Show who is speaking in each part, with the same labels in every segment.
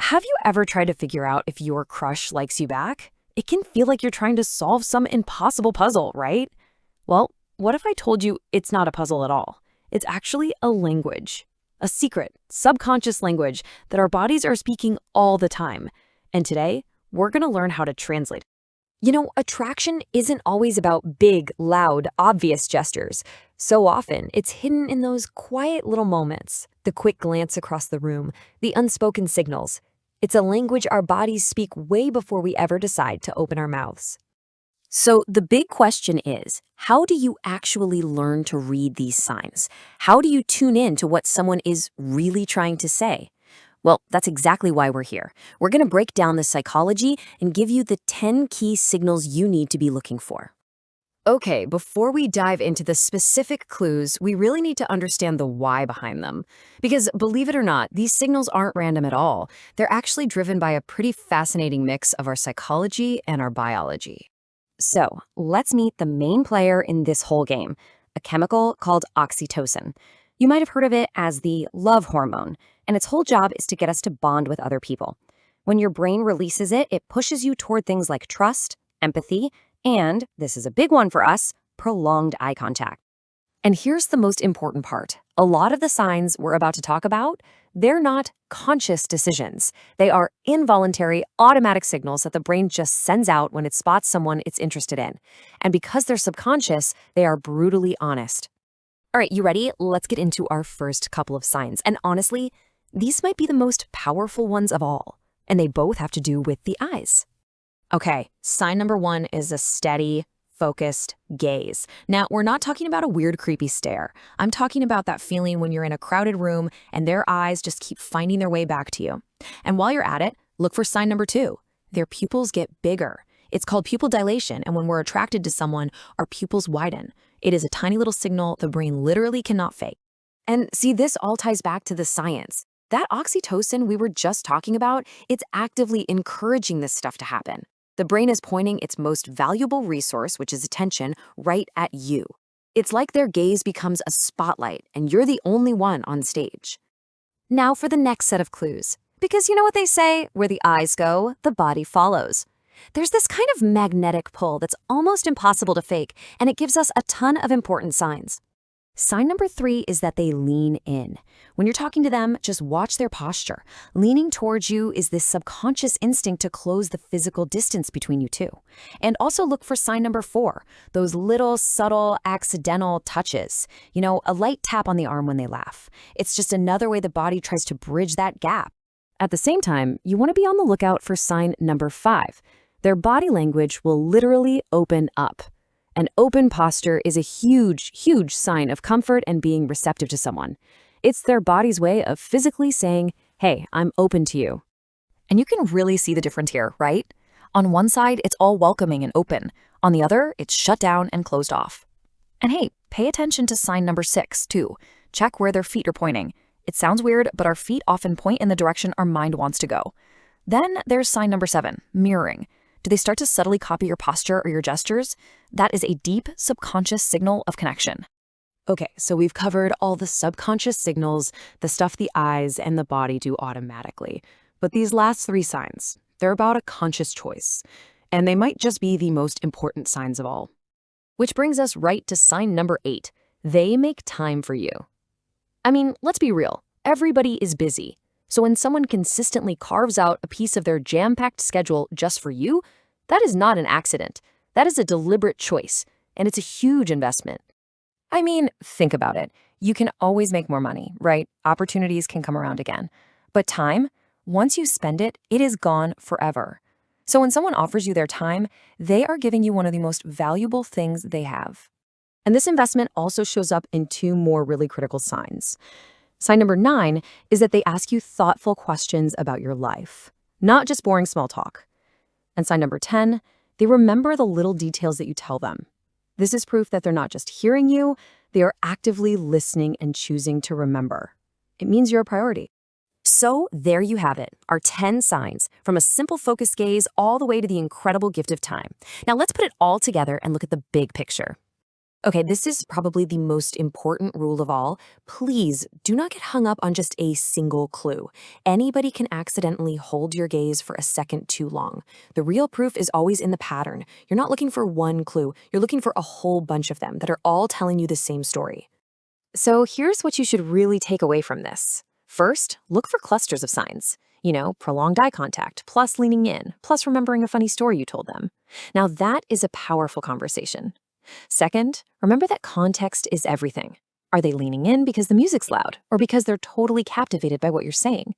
Speaker 1: Have you ever tried to figure out if your crush likes you back? It can feel like you're trying to solve some impossible puzzle, right? Well, what if I told you it's not a puzzle at all? It's actually a language, a secret, subconscious language that our bodies are speaking all the time. And today, we're going to learn how to translate. Attraction isn't always about big, loud, obvious gestures. So often, it's hidden in those quiet little moments, the quick glance across the room, the unspoken signals. It's a language our bodies speak way before we ever decide to open our mouths. So the big question is, how do you actually learn to read these signs? How do you tune in to what someone is really trying to say? Well, that's exactly why we're here. We're going to break down the psychology and give you the 10 key signals you need to be looking for. Okay, before we dive into the specific clues, we really need to understand the why behind them. Because believe it or not, these signals aren't random at all. They're actually driven by a pretty fascinating mix of our psychology and our biology. So let's meet the main player in this whole game, a chemical called oxytocin. You might have heard of it as the love hormone, and its whole job is to get us to bond with other people. When your brain releases it, it pushes you toward things like trust, empathy, and, this is a big one for us, prolonged eye contact. And here's the most important part. A lot of the signs we're about to talk about, they're not conscious decisions. They are involuntary, automatic signals that the brain just sends out when it spots someone it's interested in. And because they're subconscious, they are brutally honest. All right, you ready? Let's get into our first couple of signs. And honestly, these might be the most powerful ones of all. And they both have to do with the eyes. Okay, sign number 1 is a steady, focused gaze. Now, we're not talking about a weird, creepy stare. I'm talking about that feeling when you're in a crowded room and their eyes just keep finding their way back to you. And while you're at it, look for sign number 2. Their pupils get bigger. It's called pupil dilation, and when we're attracted to someone, our pupils widen. It is a tiny little signal the brain literally cannot fake. And see, this all ties back to the science. That oxytocin we were just talking about, it's actively encouraging this stuff to happen. The brain is pointing its most valuable resource, which is attention, right at you. It's like their gaze becomes a spotlight, and you're the only one on stage. Now for the next set of clues. Because you know what they say, where the eyes go, the body follows. There's this kind of magnetic pull that's almost impossible to fake, and it gives us a ton of important signs. Sign number 3 is that they lean in. When you're talking to them, just watch their posture. Leaning towards you is this subconscious instinct to close the physical distance between you two. And also look for sign number 4, those little subtle accidental touches. A light tap on the arm when they laugh. It's just another way the body tries to bridge that gap. At the same time, you want to be on the lookout for sign number 5. Their body language will literally open up. An open posture is a huge, huge sign of comfort and being receptive to someone. It's their body's way of physically saying, hey, I'm open to you. And you can really see the difference here, right? On one side, it's all welcoming and open. On the other, it's shut down and closed off. And hey, pay attention to sign number 6, too. Check where their feet are pointing. It sounds weird, but our feet often point in the direction our mind wants to go. Then there's sign number 7, mirroring. Do they start to subtly copy your posture or your gestures? That is a deep subconscious signal of connection. Okay, so we've covered all the subconscious signals, the stuff the eyes and the body do automatically. But these last 3 signs, they're about a conscious choice. And they might just be the most important signs of all. Which brings us right to sign number 8. They make time for you. I mean, let's be real. Everybody is busy. So when someone consistently carves out a piece of their jam-packed schedule just for you, that is not an accident. That is a deliberate choice, and it's a huge investment. I mean, think about it. You can always make more money, right? Opportunities can come around again. But time, once you spend it, it is gone forever. So when someone offers you their time, they are giving you one of the most valuable things they have. And this investment also shows up in 2 more really critical signs. Sign number 9 is that they ask you thoughtful questions about your life, not just boring small talk. And sign number 10, they remember the little details that you tell them. This is proof that they're not just hearing you, they are actively listening and choosing to remember. It means you're a priority. So there you have it, our 10 signs, from a simple focused gaze all the way to the incredible gift of time. Now let's put it all together and look at the big picture. Okay, this is probably the most important rule of all. Please do not get hung up on just a single clue. Anybody can accidentally hold your gaze for a second too long. The real proof is always in the pattern. You're not looking for one clue, you're looking for a whole bunch of them that are all telling you the same story. So here's what you should really take away from this. First, look for clusters of signs. Prolonged eye contact, plus leaning in, plus remembering a funny story you told them. Now, that is a powerful conversation. Second, remember that context is everything. Are they leaning in because the music's loud, or because they're totally captivated by what you're saying?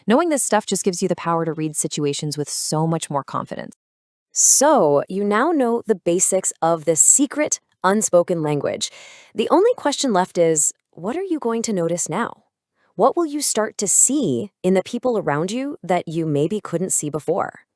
Speaker 1: Knowing this stuff just gives you the power to read situations with so much more confidence. So, you now know the basics of this secret, unspoken language. The only question left is, what are you going to notice now? What will you start to see in the people around you that you maybe couldn't see before?